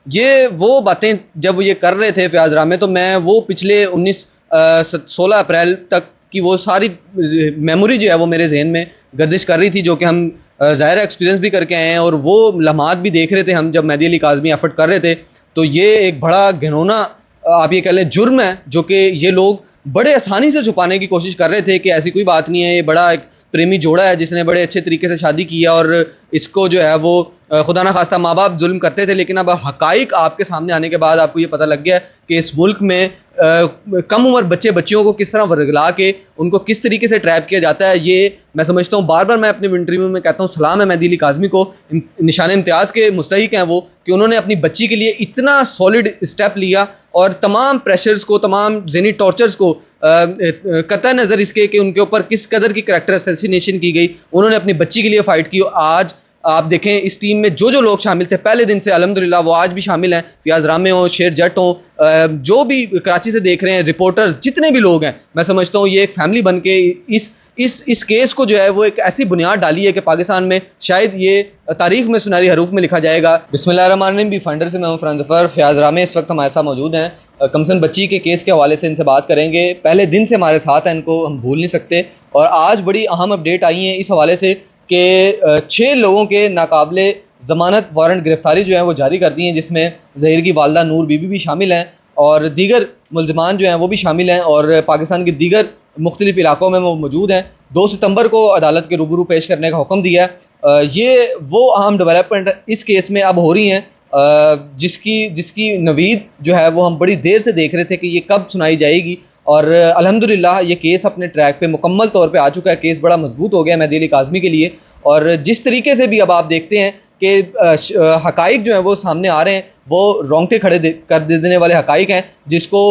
یہ وہ باتیں جب وہ یہ کر رہے تھے فیاض رام میں، تو میں وہ پچھلے 16 اپریل تک کی وہ ساری میموری جو ہے وہ میرے ذہن میں گردش کر رہی تھی، جو کہ ہم ظاہر ایکسپیرینس بھی کر کے آئے ہیں، اور وہ لمحات بھی دیکھ رہے تھے ہم جب مہدی علی کاظمی ایفرٹ کر رہے تھے. تو یہ ایک بڑا گھنونا آپ یہ کہہ لیں جرم ہے، جو کہ یہ لوگ بڑے آسانی سے چھپانے کی کوشش کر رہے تھے کہ ایسی کوئی بات نہیں ہے، یہ بڑا ایک پریمی جوڑا ہے جس نے بڑے اچھے طریقے سے شادی کی ہے، اور اس کو جو ہے وہ خدا نہ خواستہ ماں باپ ظلم کرتے تھے. لیکن اب حقائق آپ کے سامنے آنے کے بعد آپ کو یہ پتہ لگ گیا ہے کہ اس ملک میں کم عمر بچیوں کو کس طرح ورگلا کے ان کو کس طریقے سے ٹریپ کیا جاتا ہے. یہ میں سمجھتا ہوں، بار بار میں اپنے انٹرویو میں کہتا ہوں، سلام ہے مہدی علی کاظمی کو، نشان امتیاز کے مستحق ہیں وہ، کہ انہوں نے اپنی بچی کے لیے اتنا سالڈ اسٹیپ لیا، اور تمام پریشرز کو، تمام ذہنی ٹارچرز کو قطع نظر اس کے کہ ان کے اوپر کس قدر کی کریکٹر اسیسینیشن کی گئی، انہوں نے اپنی بچی کے لیے فائٹ کی. آج آپ دیکھیں اس ٹیم میں جو لوگ شامل تھے پہلے دن سے الحمدللہ وہ آج بھی شامل ہیں، فیاض رامے ہوں، شیر جٹ ہوں، جو بھی کراچی سے دیکھ رہے ہیں، رپورٹرز جتنے بھی لوگ ہیں، میں سمجھتا ہوں یہ ایک فیملی بن کے اس کیس کو جو ہے وہ ایک ایسی بنیاد ڈالی ہے کہ پاکستان میں شاید یہ تاریخ میں سنہری حروف میں لکھا جائے گا. بسم اللہ الرحمن الرحیم. بھی فنڈر سے میں ہوں فرحان ظفر. فیاض رامے اس وقت ہمارے ساتھ موجود ہیں. کمسن بچی کے کیس کے حوالے سے ان سے بات کریں گے. پہلے دن سے ہمارے ساتھ ہیں، ان کو ہم بھول نہیں سکتے، اور آج بڑی اہم اپڈیٹ آئی ہیں اس حوالے سے کہ 6 لوگوں کے ناقابل ضمانت وارنٹ گرفتاری جو ہیں وہ جاری کر دی ہیں، جس میں ظہیر کی والدہ نور بی بی بھی شامل ہیں، اور دیگر ملزمان جو ہیں وہ بھی شامل ہیں، اور پاکستان کے دیگر مختلف علاقوں میں وہ موجود ہیں. 2 ستمبر کو عدالت کے روبرو پیش کرنے کا حکم دیا ہے. یہ وہ اہم ڈیولپمنٹ اس کیس میں اب ہو رہی ہیں جس کی نوید جو ہے وہ ہم بڑی دیر سے دیکھ رہے تھے کہ یہ کب سنائی جائے گی، اور الحمدللہ یہ کیس اپنے ٹریک پہ مکمل طور پہ آ چکا ہے. کیس بڑا مضبوط ہو گیا ہے مہدی علی کاظمی کے لیے، اور جس طریقے سے بھی اب آپ دیکھتے ہیں کہ حقائق جو ہیں وہ سامنے آ رہے ہیں، وہ رونگٹے کھڑے کر دینے والے حقائق ہیں، جس کو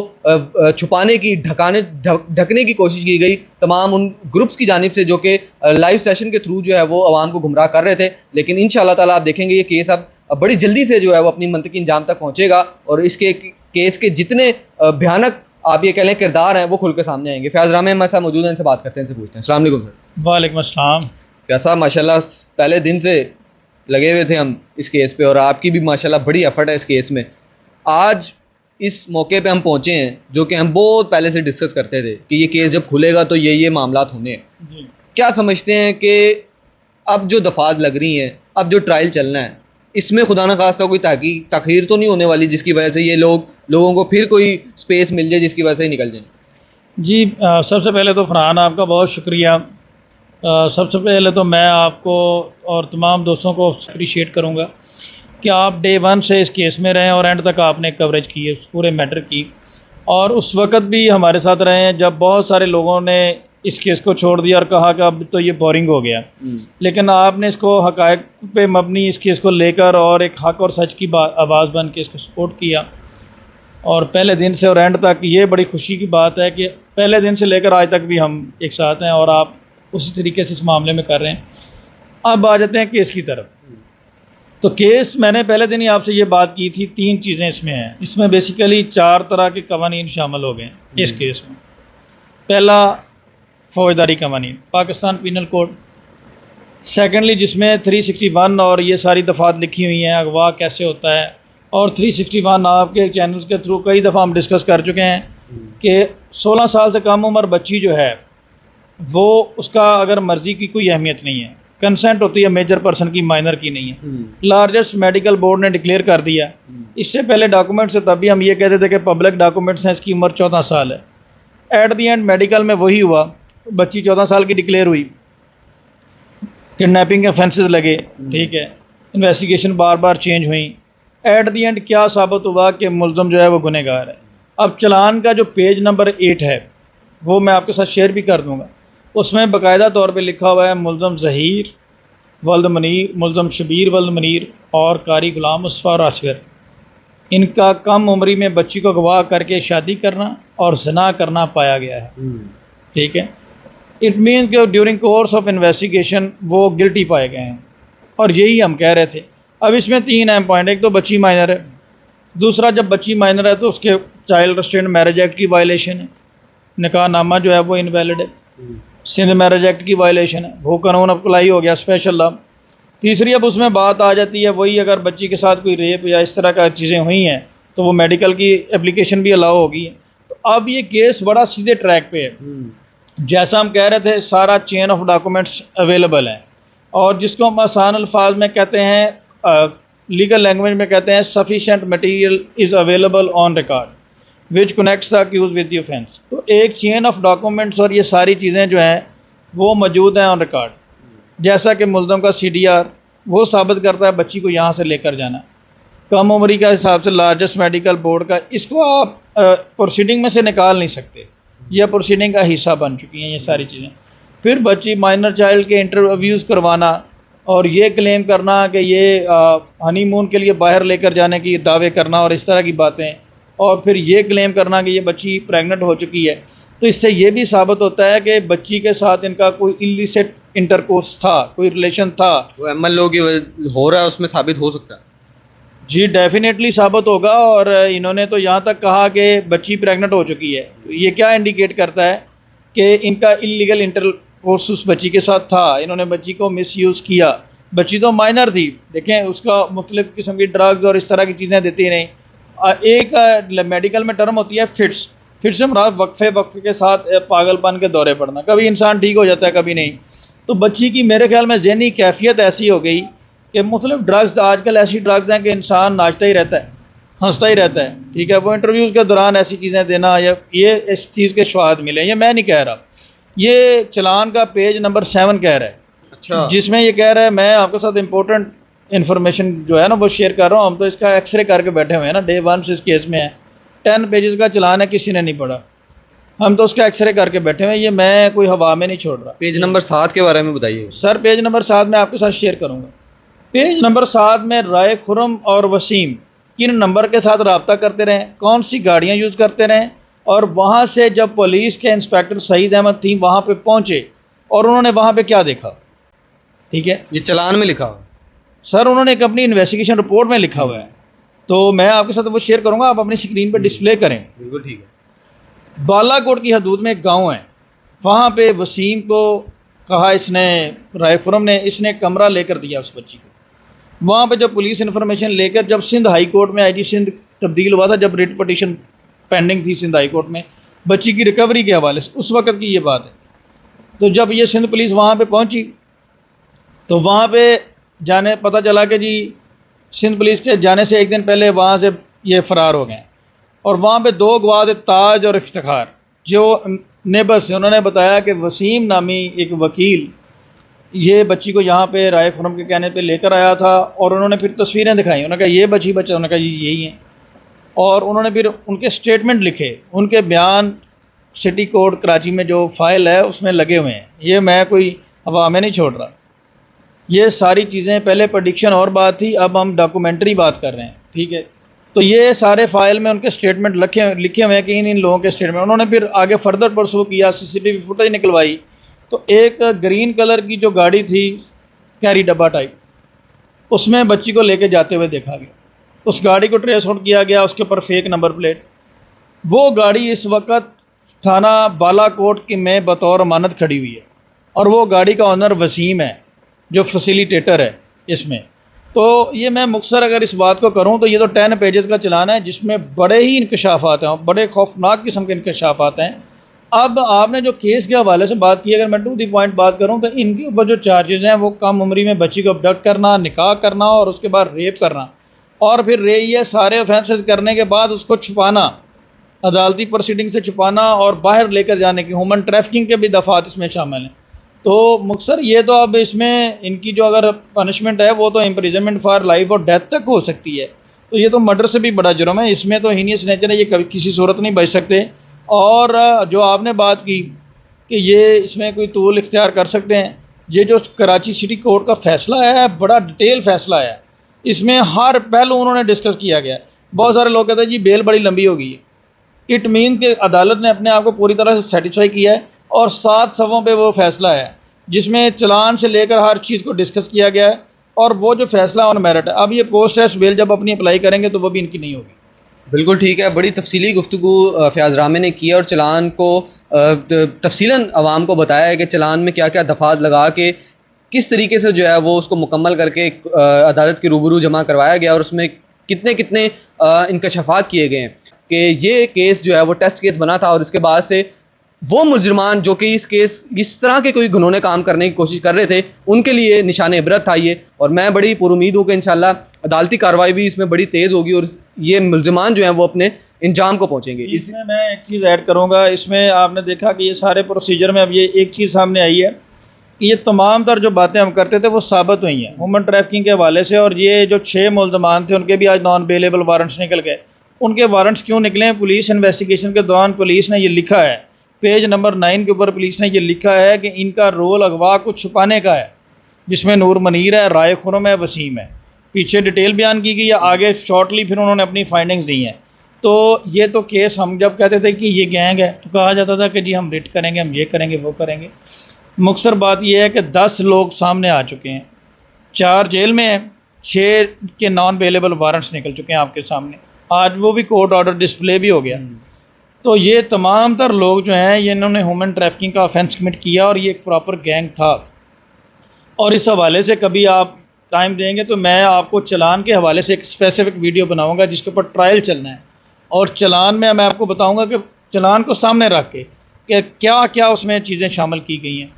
چھپانے کی ڈھکنے کی کوشش کی گئی تمام ان گروپس کی جانب سے جو کہ لائیو سیشن کے تھرو جو ہے وہ عوام کو گمراہ کر رہے تھے. لیکن انشاءاللہ تعالیٰ آپ دیکھیں گے یہ کیس اب بڑی جلدی سے جو ہے وہ اپنی منطقی انجام تک پہنچے گا، اور اس کے کیس کے جتنے بھیانک آپ یہ کہہ لیں کردار ہیں وہ کھل کے سامنے آئیں گے. فیاض رامے ہمارے ساتھ موجود ہیں، ان سے بات کرتے ہیں، ان سے پوچھتے ہیں. السلام علیکم سر. وعلیکم السلام. فیاض صاحب ماشاءاللہ پہلے دن سے لگے ہوئے تھے ہم اس کیس پہ، اور آپ کی بھی ماشاءاللہ بڑی ایفرٹ ہے اس کیس میں. آج اس موقع پہ ہم پہنچے ہیں جو کہ ہم بہت پہلے سے ڈسکس کرتے تھے کہ یہ کیس جب کھلے گا تو یہ معاملات ہونے ہیں. جی. کیا سمجھتے ہیں کہ اب جو دفعات لگ رہی ہیں، اب جو ٹرائل چلنا ہے، اس میں خدا نہ خواستہ کوئی تاخیر تو نہیں ہونے والی جس کی وجہ سے یہ لوگوں کو پھر کوئی سپیس مل جائے جس کی وجہ سے ہی نکل جائیں؟ جی سب سے پہلے تو فرحان آپ کا بہت شکریہ. سب سے پہلے تو میں آپ کو اور تمام دوستوں کو اپریشیٹ کروں گا کہ آپ ڈے 1 سے اس کیس میں رہے اور اینڈ تک آپ نے کوریج کی ہے اس پورے میٹر کی، اور اس وقت بھی ہمارے ساتھ رہے ہیں جب بہت سارے لوگوں نے اس کیس کو چھوڑ دیا اور کہا کہ اب تو یہ بورنگ ہو گیا. لیکن آپ نے اس کو حقائق پہ مبنی اس کیس کو لے کر اور ایک حق اور سچ کی آواز بن کے اس کو سپورٹ کیا، اور پہلے دن سے اور اینڈ تک یہ بڑی خوشی کی بات ہے کہ پہلے دن سے لے کر آج تک بھی ہم ایک ساتھ ہیں، اور آپ اسی طریقے سے اس معاملے میں کر رہے ہیں. اب آ جاتے ہیں کیس کی طرف. تو کیس میں نے پہلے دن ہی آپ سے یہ بات کی تھی، 3 چیزیں اس میں ہیں. اس میں بیسیکلی 4 طرح کے قوانین شامل ہو گئے ہیں اس کیس میں. پہلا فوجداری قوانین، پاکستان پینل کوڈ. سیکنڈلی جس میں 361 اور یہ ساری دفعات لکھی ہوئی ہیں، اغوا کیسے ہوتا ہے، اور 361 آپ کے چینلز کے تھرو کئی دفعہ ہم ڈسکس کر چکے ہیں کہ 16 سال سے کم عمر بچی جو ہے وہ اس کا اگر مرضی کی کوئی اہمیت نہیں ہے، کنسنٹ ہوتی ہے میجر پرسن کی، مائنر کی نہیں ہے. لارجسٹ میڈیکل بورڈ نے ڈکلیئر کر دیا. اس سے پہلے ڈاکومنٹ سے تب بھی ہم یہ کہتے تھے کہ پبلک ڈاکومنٹس ہیں، اس کی عمر 14 سال ہے. ایٹ دی اینڈ میڈیکل میں وہی ہوا، بچی 14 سال کی ڈکلیئر ہوئی، کڈنیپنگ کے offences لگے، ٹھیک ہے، انویسٹیگیشن بار بار چینج ہوئیں. ایٹ دی اینڈ کیا ثابت ہوا کہ ملزم جو ہے وہ گنہگار ہے. اب چلان کا جو پیج نمبر 8 ہے وہ میں آپ کے ساتھ شیئر بھی کر دوں گا. اس میں باقاعدہ طور پہ لکھا ہوا ہے ملزم ظہیر ولد منیر، ملزم شبیر ولد منیر اور قاری غلام مصطفیٰ اور اصغر، ان کا کم عمری میں بچی کو اغوا کر کے شادی کرنا اور زنا کرنا پایا گیا ہے. ٹھیک ہے، اٹ مینس کہ ڈیورنگ کورس آف انویسٹیگیشن وہ گلٹی پائے گئے ہیں، اور یہی ہم کہہ رہے تھے. اب اس میں 3 اہم پوائنٹ. ایک تو بچی مائنر ہے، دوسرا جب بچی مائنر ہے تو اس کے چائلڈ ریسٹرینٹ میرج ایکٹ کی وائلیشن ہے، نکاح نامہ جو ہے وہ انویلڈ ہے. سندھ میرج ایکٹ کی وائلیشن ہے، وہ قانون اپلائی ہو گیا اسپیشل لا. تیسری اب اس میں بات آ جاتی ہے وہی، اگر بچی کے ساتھ کوئی ریپ یا اس طرح کا چیزیں ہوئی ہیں تو وہ میڈیکل کی اپلیکیشن بھی الاؤ ہوگی. تو اب یہ کیس بڑا سیدھے ٹریک پہ ہے. جیسا ہم کہہ رہے تھے سارا چین آف ڈاکومنٹس اویلیبل ہے، اور جس کو ہم آسان الفاظ میں کہتے ہیں، لیگل لینگویج میں کہتے ہیں sufficient material is available on record which connects the accused with the offence. تو ایک چین آف ڈاکومنٹس اور یہ ساری چیزیں جو ہیں وہ موجود ہیں آن ریکارڈ. جیسا کہ ملزم کا CDR وہ ثابت کرتا ہے بچی کو یہاں سے لے کر جانا، کم عمری کا حساب سے لارجسٹ میڈیکل بورڈ کا، اس کو آپ پروسیڈنگ میں سے نکال نہیں سکتے، یہ پروسیڈنگ کا حصہ بن چکی ہیں یہ ساری چیزیں. پھر بچی مائنر چائلڈ کے انٹرویوز کروانا اور یہ کلیم کرنا کہ یہ ہنی مون کے لیے باہر لے کر جانے کی دعوے کرنا اور اس طرح کی باتیں، اور پھر یہ کلیم کرنا کہ یہ بچی پریگننٹ ہو چکی ہے. تو اس سے یہ بھی ثابت ہوتا ہے کہ بچی کے ساتھ ان کا کوئی اللیسٹ انٹرکورس تھا، کوئی ریلیشن تھا. وہ MLO کی ہو رہا ہے اس میں ثابت ہو سکتا ہے. جی ڈیفینیٹلی ثابت ہوگا. اور انہوں نے تو یہاں تک کہا کہ بچی پریگننٹ ہو چکی ہے. یہ کیا انڈیکیٹ کرتا ہے کہ ان کا اللیگل انٹرکورس اس بچی کے ساتھ تھا، انہوں نے بچی کو مس یوز کیا. بچی تو مائنر تھی، دیکھیں اس کا مختلف قسم کی ڈرگز اور اس طرح کی چیزیں دیتی رہیں. ایک میڈیکل میں ٹرم ہوتی ہے فٹس سے مراد وقفے کے ساتھ پاگل پن کے دورے پڑنا، کبھی انسان ٹھیک ہو جاتا ہے کبھی نہیں. تو بچی کی میرے خیال میں ذہنی کیفیت ایسی ہو گئی کہ مختلف ڈرگز، آج کل ایسی ڈرگز ہیں کہ انسان ناچتا ہی رہتا ہے، ہنستا ہی رہتا ہے، ٹھیک ہے. وہ انٹرویوز کے دوران ایسی چیزیں دینا، یا یہ اس چیز کے شواہد ملے، یہ میں نہیں کہہ رہا، یہ چلان کا پیج نمبر 7 کہہ رہا ہے. اچھا. جس میں یہ کہہ رہا ہے، میں آپ کے ساتھ امپورٹنٹ انفارمیشن جو ہے نا وہ شیئر کر رہا ہوں. ہم تو اس کا ایکس رے کر کے بیٹھے ہوئے ہیں نا، ڈے 1 سے اس کیس میں ہے. 10 پیجز کا چلان ہے، کسی نے نہیں پڑھا، ہم تو اس کا ایکس رے کر کے بیٹھے ہوئے ہیں. یہ میں کوئی ہوا میں نہیں چھوڑ رہا. پیج نمبر 7 کے بارے میں بتائیے سر. پیج نمبر 7 میں آپ کے ساتھ شیئر کروں گا. پیج نمبر 7 میں رائے خرم اور وسیم کن نمبر کے ساتھ رابطہ کرتے رہیں، کون سی گاڑیاں یوز کرتے رہیں، اور وہاں سے جب پولیس کے انسپیکٹر سعید احمد تھیں وہاں پہ پہنچے اور انہوں نے وہاں پہ کیا دیکھا. ٹھیک ہے، یہ چلان میں لکھا ہوا سر، انہوں نے ایک اپنی انویسٹیگیشن رپورٹ میں لکھا ہوا ہے، تو میں آپ کے ساتھ وہ شیئر کروں گا، آپ اپنی اسکرین پہ ڈسپلے کریں. بالکل ٹھیک ہے. بالا کوٹ کی حدود میں ایک گاؤں ہے، وہاں پہ وسیم کو کہا، اس نے رائے خرم نے، اس نے کمرہ لے کر دیا اس بچی کو. وہاں پہ جب پولیس انفارمیشن لے کر جب سندھ ہائی کورٹ میں IG سندھ تبدیل ہوا تھا، جب ریٹ پٹیشن پینڈنگ تھی سندھ ہائی کورٹ میں بچی کی ریکوری کے حوالے سے، اس وقت کی یہ بات ہے. تو جب یہ سندھ پولیس وہاں پہ پہنچی تو وہاں پہ پتہ چلا کہ جی سندھ پولیس کے جانے سے ایک دن پہلے وہاں سے یہ فرار ہو گئے. اور وہاں پہ 2 گواہ تھے، تاج اور افتخار، جو نیبرس ہیں. انہوں نے بتایا کہ وسیم نامی ایک وکیل یہ بچی کو یہاں پہ رائے خرم کے کہنے پہ لے کر آیا تھا، اور انہوں نے پھر تصویریں دکھائیں. انہوں نے کہا یہ بچہ، انہوں نے کہا جی یہی ہیں. اور انہوں نے پھر ان کے اسٹیٹمنٹ لکھے، ان کے بیان سٹی کورٹ کراچی میں جو فائل ہے اس میں لگے ہوئے ہیں. یہ میں کوئی ہوا میں نہیں چھوڑ رہا. یہ ساری چیزیں پہلے پریڈکشن اور بات تھی، اب ہم ڈاکومنٹری بات کر رہے ہیں. ٹھیک ہے، تو یہ سارے فائل میں ان کے اسٹیٹمنٹ لکھے ہوئے ہیں کہ ان لوگوں کے اسٹیٹمنٹ. انہوں نے پھر آگے فردر پرسو کیا، CCTV فوٹیج نکلوائی. تو ایک گرین کلر کی جو گاڑی تھی کیری ڈبہ ٹائپ، اس میں بچی کو لے کے جاتے ہوئے دیکھا گیا. اس گاڑی کو ٹریس آؤٹ کیا گیا، اس کے اوپر فیک نمبر پلیٹ. وہ گاڑی اس وقت تھانہ بالا کوٹ کی میں بطور امانت کھڑی ہوئی ہے، اور وہ گاڑی کا آنر وسیم ہے جو فیسیلیٹیٹر ہے اس میں. تو یہ میں مختصر اگر اس بات کو کروں تو یہ تو 10 پیجز کا چلان ہے، جس میں بڑے ہی انکشافات ہیں، بڑے خوفناک قسم کے انکشافات ہیں. اب آپ نے جو کیس کے حوالے سے بات کی، اگر میں ٹو دی پوائنٹ بات کروں تو ان کے اوپر جو چارجز ہیں وہ کم عمری میں بچی کو ابڈکٹ کرنا، نکاح کرنا، اور اس کے بعد ریپ کرنا، اور پھر یہ سارے آفینسز کرنے کے بعد اس کو چھپانا، عدالتی پروسیڈنگ سے چھپانا، اور باہر لے کر جانے کی ہیومن ٹریفکنگ کے بھی دفعات اس میں شامل ہیں. تو مختصر یہ تو اب اس میں ان کی جو اگر پنشمنٹ ہے وہ تو امپریزنمنٹ فار لائف اور ڈیتھ تک ہو سکتی ہے. تو یہ تو مرڈر سے بھی بڑا جرم ہے، اس میں تو ہینیس نیچر ہے، یہ کبھی کسی صورت نہیں بچ سکتے. اور جو آپ نے بات کی کہ یہ اس میں کوئی طول اختیار کر سکتے ہیں، یہ جو کراچی سٹی کورٹ کا فیصلہ ہے بڑا ڈیٹیل فیصلہ ہے، اس میں ہر پہلو انہوں نے ڈسکس کیا گیا ہے. بہت سارے لوگ کہتے ہیں جی بیل بڑی لمبی ہو گئی ہے، اٹ مین کہ عدالت نے اپنے آپ کو پوری طرح سے سیٹسفائی کیا ہے، اور 7 صفوں پہ وہ فیصلہ ہے جس میں چلان سے لے کر ہر چیز کو ڈسکس کیا گیا ہے، اور وہ جو فیصلہ آن میرٹ ہے. اب یہ پوسٹ ٹیسٹ بیل جب اپنی اپلائی کریں گے تو وہ بھی ان کی نہیں ہوگی. بالکل ٹھیک ہے. بڑی تفصیلی گفتگو فیاض رامے نے کی اور چلان کو تفصیلاً عوام کو بتایا ہے کہ چلان میں کیا کیا دفعات لگا کے کس طریقے سے جو ہے وہ اس کو مکمل کر کے عدالت کے روبرو جمع کروایا گیا اور اس میں کتنے انکشافات کیے گئے ہیں کہ یہ کیس جو ہے وہ ٹیسٹ کیس بنا تھا، اور اس کے بعد سے وہ مجرمان جو کہ اس طرح کے کوئی گھنونے کام کرنے کی کوشش کر رہے تھے ان کے لیے نشان عبرت تھا یہ. اور میں بڑی پر امید ہوں کہ انشاءاللہ عدالتی کارروائی بھی اس میں بڑی تیز ہوگی اور یہ ملزمان جو ہیں وہ اپنے انجام کو پہنچیں گے. اس میں ایک چیز ایڈ کروں گا، اس میں آپ نے دیکھا کہ یہ سارے پروسیجر میں اب یہ ایک چیز سامنے آئی ہے کہ یہ تمام تر جو باتیں ہم کرتے تھے وہ ثابت ہوئی ہیں ہیومن ٹریفکنگ کے حوالے سے. اور یہ جو 6 ملزمان تھے ان کے بھی آج نان بیلیبل وارنٹس نکل گئے. ان کے وارنٹس کیوں نکلے؟ پولیس انویسٹیگیشن کے دوران پولیس نے یہ لکھا ہے، پیج نمبر 9 کے اوپر پولیس نے یہ لکھا ہے کہ ان کا رول اغوا کو چھپانے کا ہے، جس میں نور منیر ہے، رائے خرم ہے، وسیم ہے. پیچھے ڈیٹیل بیان کی گئی ہے، آگے شارٹلی پھر انہوں نے اپنی فائنڈنگز دی ہیں. تو یہ تو کیس ہم جب کہتے تھے کہ یہ گینگ ہے تو کہا جاتا تھا کہ جی ہم ریٹ کریں گے، ہم یہ کریں گے، وہ کریں گے. مختصر بات یہ ہے کہ 10 لوگ سامنے آ چکے ہیں، 4 جیل میں ہیں، 6 کے نان بیلیبل وارنٹس نکل چکے ہیں آپ کے سامنے. آج وہ بھی کورٹ آرڈر ڈسپلے بھی ہو گیا. تو یہ تمام تر لوگ جو ہیں یہ انہوں نے ہیومن ٹریفکنگ کا آفینس کمٹ کیا اور یہ ایک پراپر گینگ تھا. اور اس حوالے سے کبھی آپ ٹائم دیں گے تو میں آپ کو چلان کے حوالے سے ایک اسپیسیفک ویڈیو بناؤں گا جس کے اوپر ٹرائل چلنا ہے. اور چلان میں آپ کو بتاؤں گا کہ چلان کو سامنے رکھ کے کہ کیا کیا اس میں چیزیں شامل کی گئی ہیں.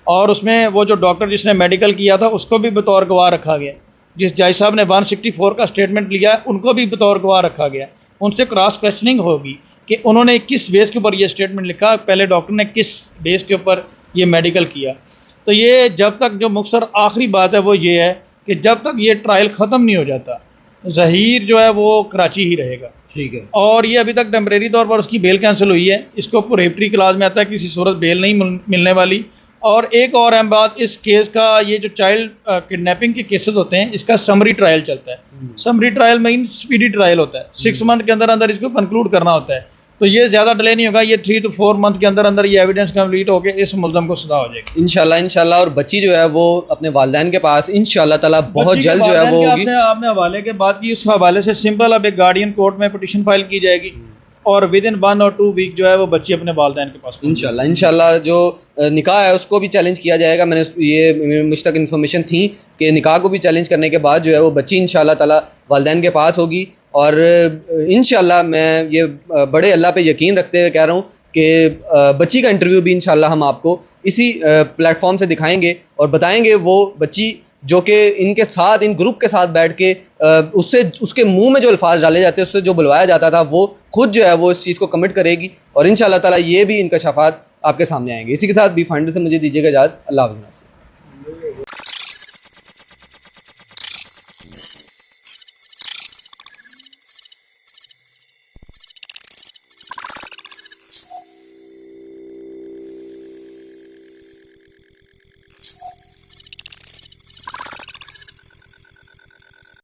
اور اس میں وہ جو ڈاکٹر جس نے میڈیکل کیا تھا اس کو بھی بطور گواہ رکھا گیا. جس جج صاحب نے 164 کا اسٹیٹمنٹ لیا ہے ان کو بھی بطور گواہ رکھا گیا. ان سے کراس کویسچننگ ہوگی کہ انہوں نے کس بیس کے اوپر یہ اسٹیٹمنٹ لکھا، پہلے ڈاکٹر نے کس بیس کے اوپر یہ میڈیکل کیا. تو یہ جب تک جو مختصر آخری بات ہے وہ یہ ہے کہ جب تک یہ ٹرائل ختم نہیں ہو جاتا ظہیر جو ہے وہ کراچی ہی رہے گا. ٹھیک ہے. اور یہ ابھی تک ٹیمپریری طور پر اس کی بیل کینسل ہوئی ہے. اس کو پروہیبٹری کلاز میں آتا ہے، کسی صورت بیل نہیں ملنے والی. اور ایک اور اہم بات، اس کیس کا یہ جو چائلڈ کڈنیپنگ کے کیسز ہوتے ہیں اس کا سمری ٹرائل چلتا ہے. سمری ٹرائل مین سپیڈی ٹرائل ہوتا ہے، 6 منتھ کے اندر اندر اس کو کنکلوڈ کرنا ہوتا ہے. تو یہ زیادہ ڈیلے نہیں ہوگا، یہ 3 to 4 منتھ کے اندر اندر یہ ایویڈنس کمپلیٹ ہو کے اس ملزم کو سزا ہو جائے گی انشاءاللہ. اور بچی جو ہے وہ اپنے والدین کے پاس انشاءاللہ تعالیٰ بہت جلد جو ہے وہ ہوگی. آپ نے حوالے کے بات کی، اس حوالے سے سمپل اب ایک گارڈین کورٹ میں پٹیشن فائل کی جائے گی اور ودن 1 or 2 ویک جو ہے وہ بچی اپنے والدین کے پاس انشاءاللہ جو نکاح ہے اس کو بھی چیلنج کیا جائے گا. میں نے یہ مجھ تک انفارمیشن تھی کہ نکاح کو بھی چیلنج کرنے کے بعد جو ہے وہ بچی انشاءاللہ تعالیٰ والدین کے پاس ہوگی. اور انشاءاللہ میں یہ بڑے اللہ پہ یقین رکھتے ہوئے کہہ رہا ہوں کہ بچی کا انٹرویو بھی انشاءاللہ ہم آپ کو اسی پلیٹ فارم سے دکھائیں گے اور بتائیں گے وہ بچی جو کہ ان کے ساتھ ان گروپ کے ساتھ بیٹھ کے اس کے منہ میں جو الفاظ ڈالے جاتے ہیں، اس سے جو بلوایا جاتا تھا، وہ خود جو ہے وہ اس چیز کو کمٹ کرے گی. اور انشاءاللہ تعالیٰ یہ بھی انکشافات آپ کے سامنے آئیں گے. اسی کے ساتھ بھی فائنڈر سے مجھے دیجیے گا اجازت. اللہ حافظ.